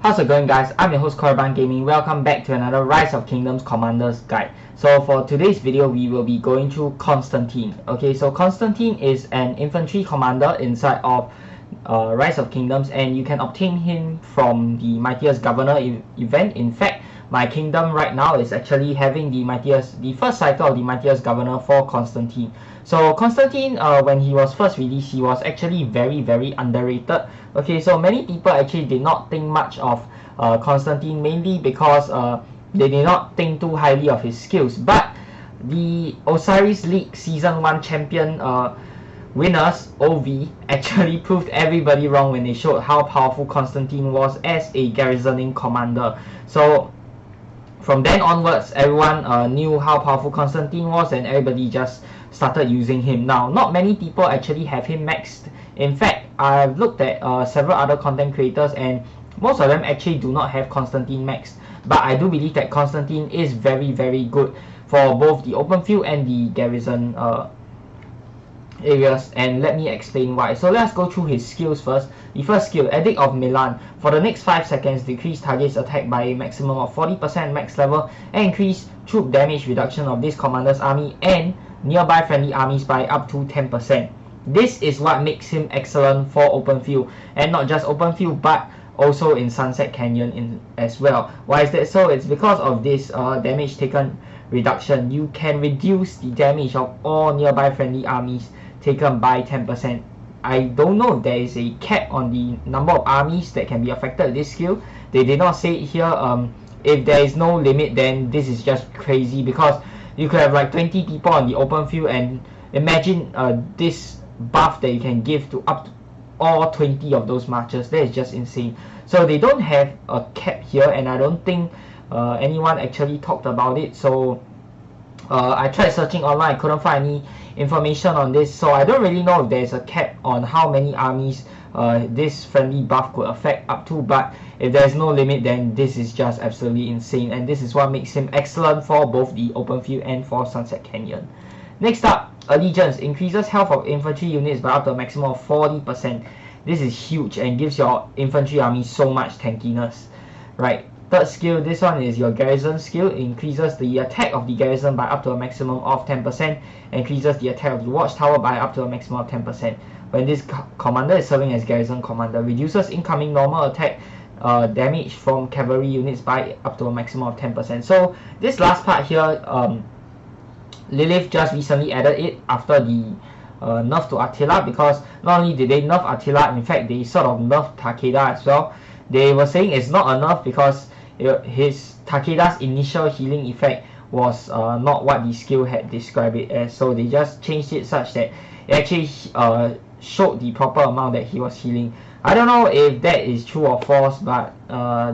How's it going, guys? I'm your host Korban Gaming. Welcome back to another Rise of Kingdoms Commanders guide. So for today's video, we will be going through Constantine. Okay, so Constantine is an infantry commander inside of Rise of Kingdoms, and you can obtain him from the Mightiest Governor event. In fact, my kingdom right now is actually having the first cycle of the Mightiest Governor for Constantine. So Constantine, when he was first released, he was actually very underrated. Okay, so many people actually did not think much of Constantine, mainly because they did not think too highly of his skills. But the Osiris League Season 1 champion winners, OV, actually proved everybody wrong when they showed how powerful Constantine was as a garrisoning commander. So from then onwards, everyone knew how powerful Constantine was, and everybody just started using him. Now, not many people actually have him maxed. In fact, I've looked at several other content creators, and most of them actually do not have Constantine maxed. But I do believe that Constantine is very good for both the open field and the garrison areas, and let me explain why. So let's go through his skills first. The first skill, Edict of Milan. For the next 5 seconds, decrease target's attack by a maximum of 40% max level, and increase troop damage reduction of this commander's army and nearby friendly armies by up to 10%. This is what makes him excellent for open field, and not just open field but also in Sunset Canyon as well. Why is that so? It's because of this damage taken reduction. You can reduce the damage of all nearby friendly armies taken by 10%. I don't know if there is a cap on the number of armies that can be affected with this skill. They did not say it here. If there is no limit, then this is just crazy, because you could have like 20 people on the open field, and imagine this buff that you can give to up to all 20 of those marches. That is just insane. So they don't have a cap here, and I don't think anyone actually talked about it. So I tried searching online, I couldn't find any information on this, so I don't really know if there's a cap on how many armies this friendly buff could affect up to. But if there's no limit, then this is just absolutely insane, and this is what makes him excellent for both the open field and for Sunset Canyon. Next up, Allegiance. Increases health of infantry units by up to a maximum of 40%. This is huge and gives your infantry army so much tankiness. Right. Third skill, this one is your garrison skill. It increases the attack of the garrison by up to a maximum of 10%, and increases the attack of the watchtower by up to a maximum of 10%. When this commander is serving as garrison commander, reduces incoming normal attack damage from cavalry units by up to a maximum of 10%. So this last part here, Lilith just recently added it after the nerf to Attila, because not only did they nerf Attila, in fact they sort of nerfed Takeda as well. They were saying it's not a nerf because his Takeda's initial healing effect was not what the skill had described it as, so they just changed it such that it actually showed the proper amount that he was healing. I don't know if that is true or false, but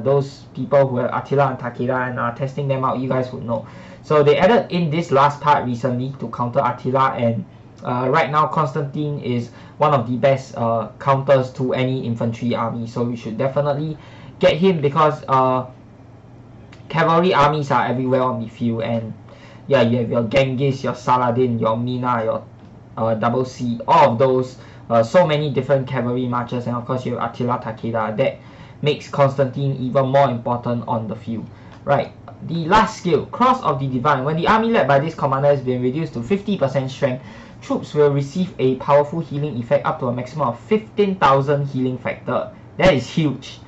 those people who have Attila and Takeda and are testing them out, you guys would know. So they added in this last part recently to counter Attila, and right now Constantine is one of the best counters to any infantry army, so you should definitely get him, because cavalry armies are everywhere on the field, and yeah, you have your Genghis, your Saladin, your Mina, your Double C, all of those, so many different cavalry marches, and of course you have Attila, Takeda. That makes Constantine even more important on the field. Right, the last skill, Cross of the Divine. When the army led by this commander has been reduced to 50% strength, troops will receive a powerful healing effect up to a maximum of 15,000 healing factor. That is huge.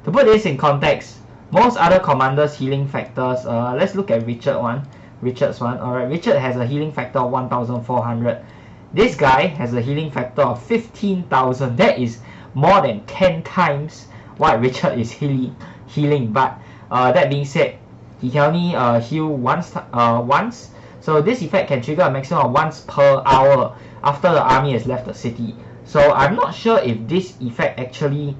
To put this in context, most other commanders' healing factors, let's look at Richard's one. Alright, Richard has a healing factor of 1,400. This guy has a healing factor of 15,000. That is more than 10 times what Richard is healing. But that being said, he can only heal once. So this effect can trigger a maximum of once per hour after the army has left the city. So I'm not sure if this effect actually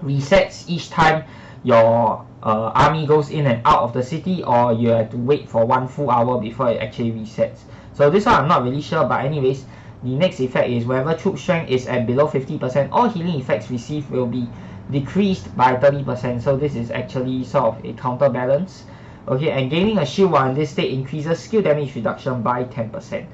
resets each time your army goes in and out of the city, or you have to wait for 1 full hour before it actually resets. So this one I'm not really sure, but anyways, the next effect is whenever troop strength is at below 50%, all healing effects received will be decreased by 30%. So this is actually sort of a counterbalance. Okay, and gaining a shield while in this state increases skill damage reduction by 10%.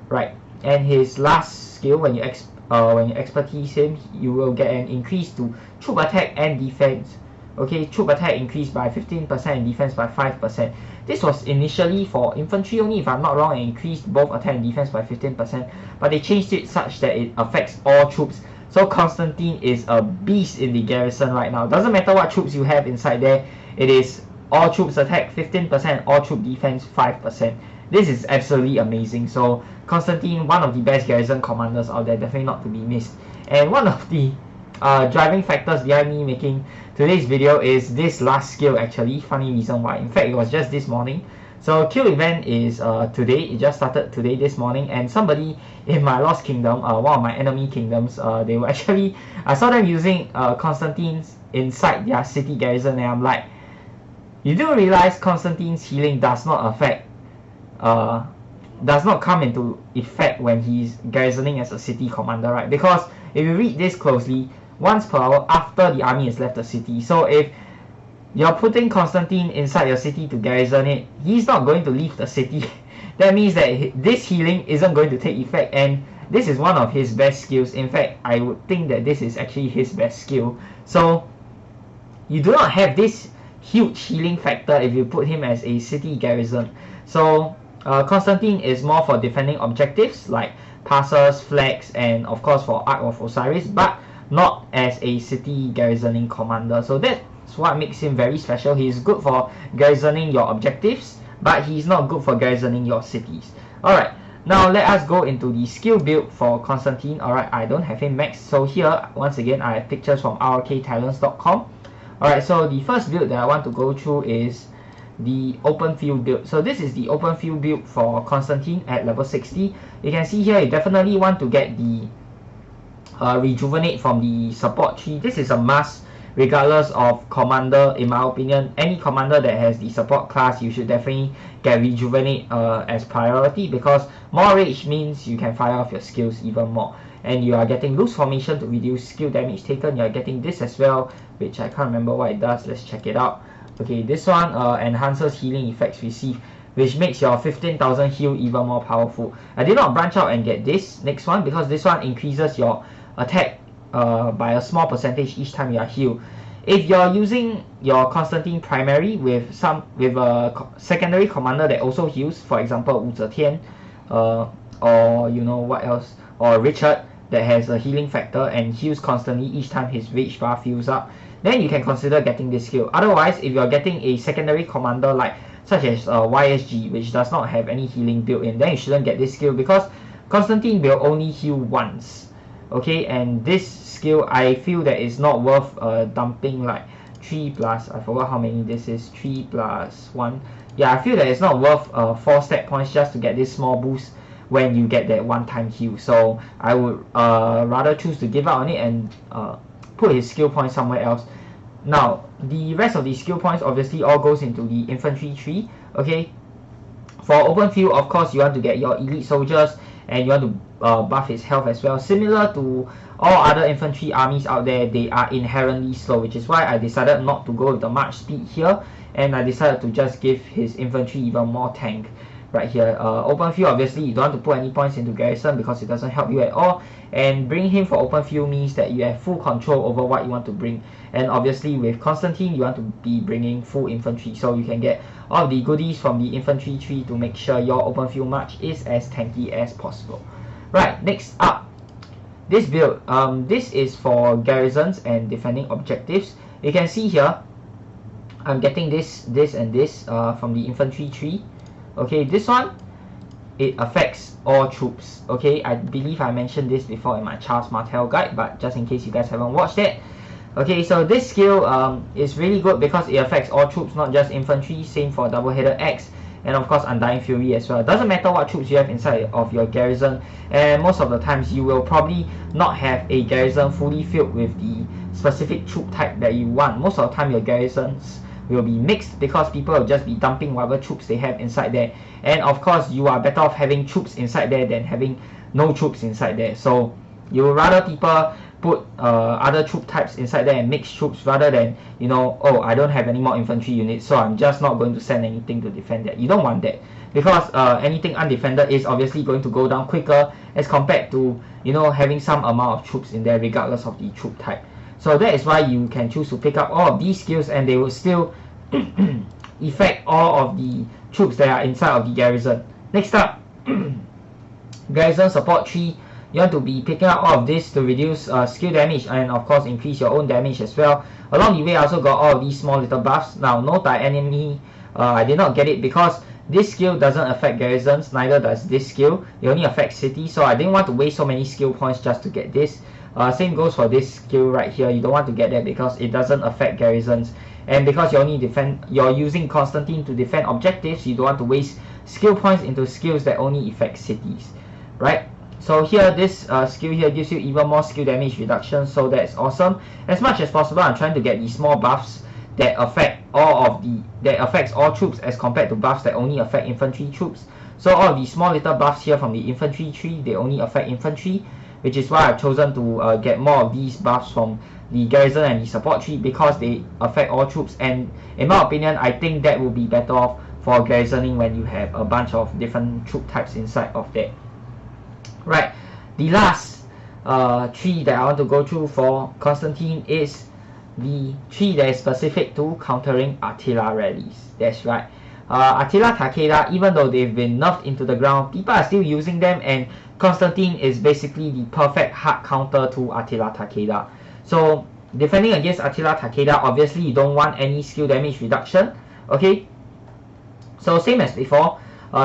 Right, and his last skill, when you expertise him, you will get an increase to troop attack and defense Okay, troop attack increased by 15% and defense by 5%. This was initially for infantry only, if I'm not wrong, and increased both attack and defense by 15%, but they changed it such that it affects all troops. So Constantine is a beast in the garrison right now. Doesn't matter what troops you have inside there, it is all troops attack 15%, all troop defense 5%. This is absolutely amazing. So Constantine, one of the best garrison commanders out there, definitely not to be missed. And one of the driving factors behind me making today's video is this last skill actually. Funny reason why. In fact, it was just this morning. So kill event is today. It just started today, this morning, and somebody in my lost kingdom, one of my enemy kingdoms, they were actually, I saw them using Constantine's inside their city garrison, and I'm like, you do realize Constantine's healing does not affect, does not come into effect when he's garrisoning as a city commander, right? Because if you read this closely, once per hour after the army has left the city. So if you're putting Constantine inside your city to garrison it, he's not going to leave the city. That means that this healing isn't going to take effect, and this is one of his best skills. In fact, I would think that this is actually his best skill. So you do not have this huge healing factor if you put him as a city garrison. So Constantine is more for defending objectives like passes, flags, and of course for Ark of Osiris, but not as a city garrisoning commander. So that's what makes him very special. He's good for garrisoning your objectives, but he's not good for garrisoning your cities. Alright, now let us go into the skill build for Constantine. Alright, I don't have him maxed, so here once again I have pictures from rktalents.com. Alright, so the first build that I want to go through is the open field build. So this is the open field build for Constantine at level 60. You can see here you definitely want to get the rejuvenate from the support tree. This is a must regardless of commander. In my opinion, any commander that has the support class, you should definitely get rejuvenate as priority, because more rage means you can fire off your skills even more, and you are getting loose formation to reduce skill damage taken. You are getting this as well, which I can't remember what it does. Let's check it out. Okay, this one enhances healing effects received, which makes your 15,000 heal even more powerful. I did not branch out and get this next one because this one increases your attack by a small percentage each time you are healed. If you're using your Constantine primary with a secondary commander that also heals, for example Wu Zetian, or you know what else, or Richard that has a healing factor and heals constantly each time his rage bar fills up, then you can consider getting this skill. Otherwise, if you're getting a secondary commander like such as YSG, which does not have any healing built in, then you shouldn't get this skill because Constantine will only heal once. Okay, and this skill I feel that is not worth dumping like 3 plus, I forgot how many this is, 3 plus 1. Yeah, I feel that it's not worth 4 stat points just to get this small boost when you get that one-time heal. So I would rather choose to give out on it and put his skill points somewhere else. Now, the rest of the skill points obviously all goes into the infantry tree. Okay, for open field, of course, you want to get your elite soldiers and you want to buff his health as well. Similar to all other infantry armies out there, they are inherently slow, which is why I decided not to go with the march speed here, and I decided to just give his infantry even more tank right here. Open field, obviously you don't want to put any points into garrison because it doesn't help you at all, and bring him for open field means that you have full control over what you want to bring. And obviously with Constantine you want to be bringing full infantry, so you can get all the goodies from the infantry tree to make sure your open field march is as tanky as possible. Right, next up, this build, this is for garrisons and defending objectives. You can see here I'm getting this and this from the infantry tree. Okay, this one, it affects all troops. Okay, I believe I mentioned this before in my Charles Martel guide, but just in case you guys haven't watched it. Okay, so this skill is really good because it affects all troops, not just infantry. Same for double-headed axe, and of course Undying Fury as well. Doesn't matter what troops you have inside of your garrison, and most of the times you will probably not have a garrison fully filled with the specific troop type that you want. Most of the time your garrisons will be mixed because people will just be dumping whatever troops they have inside there, and of course you are better off having troops inside there than having no troops inside there. So you would rather people put other troop types inside there and mix troops rather than, you know, oh, I don't have any more infantry units, so I'm just not going to send anything to defend that. You don't want that, because anything undefended is obviously going to go down quicker as compared to, you know, having some amount of troops in there regardless of the troop type. So that is why you can choose to pick up all of these skills, and they will still affect all of the troops that are inside of the garrison. Next up, garrison support 3. You want to be picking up all of this to reduce skill damage and of course increase your own damage as well. Along the way I also got all of these small little buffs. Now note that enemy, I did not get it because this skill doesn't affect garrisons, neither does this skill. It only affects cities, so I didn't want to waste so many skill points just to get this. Same goes for this skill right here. You don't want to get that because it doesn't affect garrisons, and because you're using Constantine to defend objectives, you don't want to waste skill points into skills that only affect cities, right? So here, this skill here gives you even more skill damage reduction, so that's awesome. As much as possible, I'm trying to get these small buffs that affects all troops as compared to buffs that only affect infantry troops. So all of these small little buffs here from the infantry tree, they only affect infantry, which is why I've chosen to get more of these buffs from the garrison and the support tree, because they affect all troops. And in my opinion, I think that will be better off for garrisoning when you have a bunch of different troop types inside of that. Right, the last tree that I want to go through for Constantine is the tree that is specific to countering Attila rallies. That's right. Attila Takeda, even though they've been nerfed into the ground, people are still using them, and Constantine is basically the perfect hard counter to Attila Takeda. So defending against Attila Takeda, obviously you don't want any skill damage reduction. Okay, so same as before.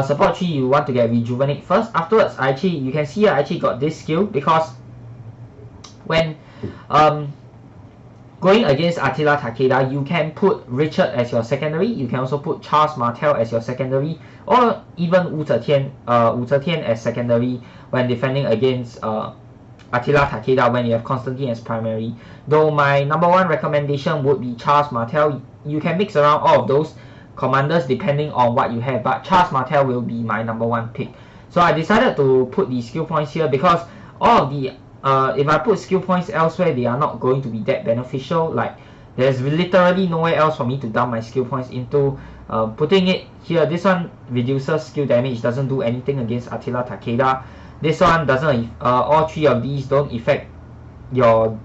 Support tree, you want to get rejuvenate first. Afterwards, you can see I actually got this skill because when going against Attila Takeda, you can put Richard as your secondary. You can also put Charles Martel as your secondary, or even Wu Zetian as secondary when defending against Attila Takeda when you have Constantine as primary. Though my number one recommendation would be Charles Martel. You can mix around all of those commanders depending on what you have, but Charles Martel will be my number one pick. So I decided to put the skill points here because all of the if I put skill points elsewhere, they are not going to be that beneficial. Like, there's literally nowhere else for me to dump my skill points into. Putting it here, this one reduces skill damage, doesn't do anything against Attila Takeda. This one doesn't, all three of these don't affect your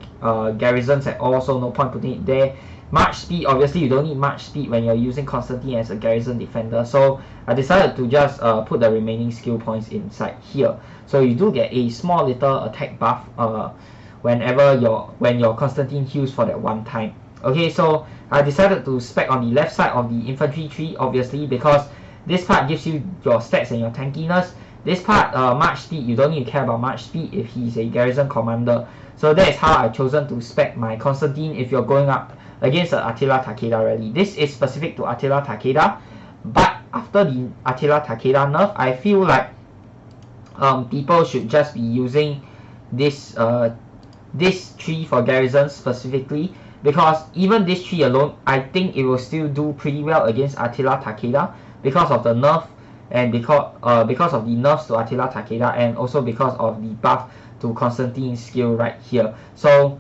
garrisons at all, so no point putting it there. March speed, obviously you don't need march speed when you're using Constantine as a garrison defender, so I decided to just put the remaining skill points inside here. So you do get a small little attack buff when your Constantine heals for that one time. Okay, so I decided to spec on the left side of the infantry tree, obviously, because this part gives you your stats and your tankiness. This part, march speed, you don't need to care about march speed if he's a garrison commander. So that is how I've chosen to spec my Constantine if you're going up against the Attila Takeda rally. This is specific to Attila Takeda, but after the Attila Takeda nerf, I feel like people should just be using this this tree for garrisons specifically, because even this tree alone, I think it will still do pretty well against Attila Takeda because of the nerf, and because of the nerfs to Attila Takeda, and also because of the buff to Constantine's skill right here. So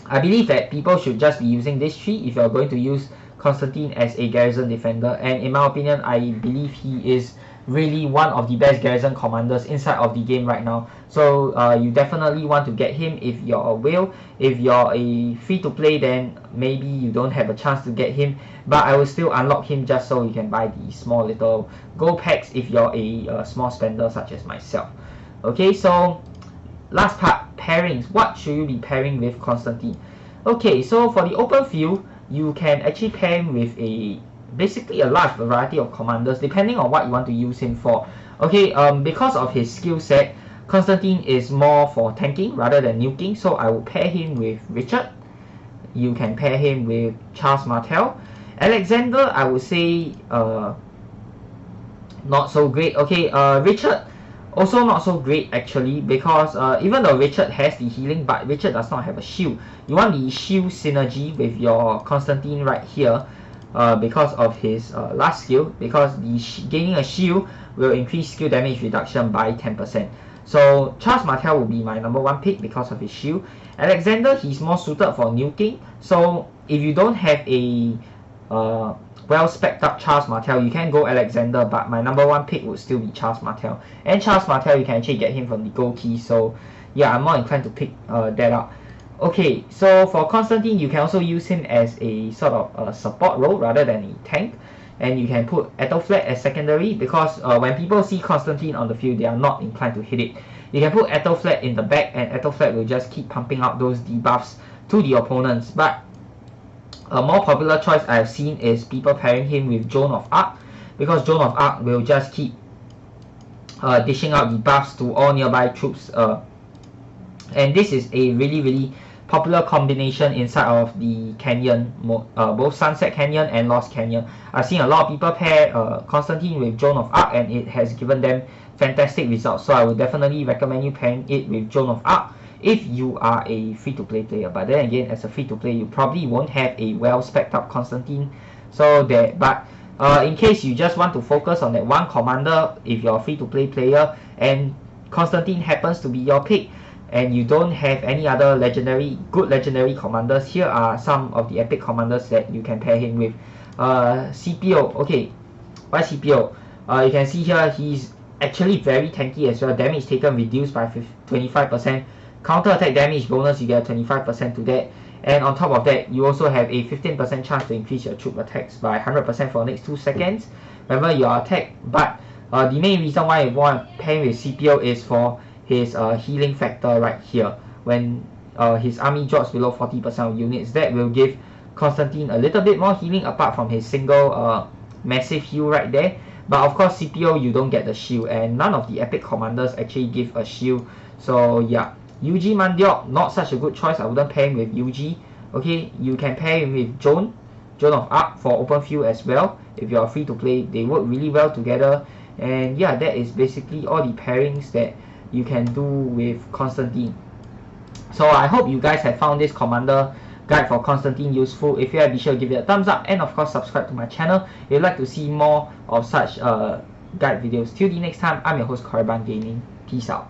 I believe that people should just be using this tree if you're going to use Constantine as a garrison defender, and in my opinion, I believe he is really one of the best garrison commanders inside of the game right now. So you definitely want to get him if you're a whale. If you're a free-to-play, then maybe you don't have a chance to get him, but I will still unlock him just so you can buy the small little gold packs if you're a small spender such as myself. Okay, so last part, pairings. What should you be pairing with Constantine? Okay, so for the open field, you can actually pair him with basically a large variety of commanders depending on what you want to use him for. Okay, because of his skill set, Constantine is more for tanking rather than nuking, so I will pair him with Richard. You can pair him with Charles Martel. Alexander, I would say not so great. Okay, Richard also not so great actually, because even though Richard has the healing, but Richard does not have a shield. You want the shield synergy with your Constantine right here, because of his last skill, because the gaining a shield will increase skill damage reduction by 10%. So Charles Martel will be my number one pick because of his shield. Alexander, he's more suited for nuking, so if you don't have a well spec'd up Charles Martel, you can go Alexander, but my number one pick would still be Charles Martel. And Charles Martel, you can actually get him from the gold key, so yeah, I'm more inclined to pick that up. Okay, so for Constantine, you can also use him as a sort of a support role rather than a tank. And you can put Ethelflaed as secondary because when people see Constantine on the field, they are not inclined to hit it. You can put Ethelflaed in the back, and Ethelflaed will just keep pumping out those debuffs to the opponents. But a more popular choice I've seen is people pairing him with Joan of Arc, because Joan of Arc will just keep dishing out debuffs to all nearby troops. And this is a really popular combination inside of the Canyon, both Sunset Canyon and Lost Canyon. I've seen a lot of people pair Constantine with Joan of Arc, and it has given them fantastic results. So I would definitely recommend you pairing it with Joan of Arc if you are a free-to-play player. But then again, as a free-to-play, you probably won't have a well-spec'd up Constantine. So that, but in case you just want to focus on that one commander, if you're a free-to-play player and Constantine happens to be your pick, and you don't have any other good legendary commanders, here are some of the epic commanders that you can pair him with. CPO, okay, why CPO? You can see here he's actually very tanky as well. Damage taken reduced by 25%. Counter attack damage bonus, you get 25% to that. And on top of that, you also have a 15% chance to increase your troop attacks by 100% for the next 2 seconds whenever you are attacked. But the main reason why I want to pair with CPO is for his healing factor right here. When his army drops below 40% of units, that will give Constantine a little bit more healing apart from his single massive heal right there. But of course CPO, you don't get the shield, and none of the epic commanders actually give a shield. So yeah, UG Mandiok, not such a good choice. I wouldn't pair him with UG. Okay, you can pair him with Joan of Arc for open field as well. If you are free to play, they work really well together. And yeah, that is basically all the pairings that you can do with Constantine. So I hope you guys have found this commander guide for Constantine useful. If you have, be sure to give it a thumbs up, and of course subscribe to my channel if you'd like to see more of such guide videos. Till the next time, I'm your host Korriban Gaming. Peace out.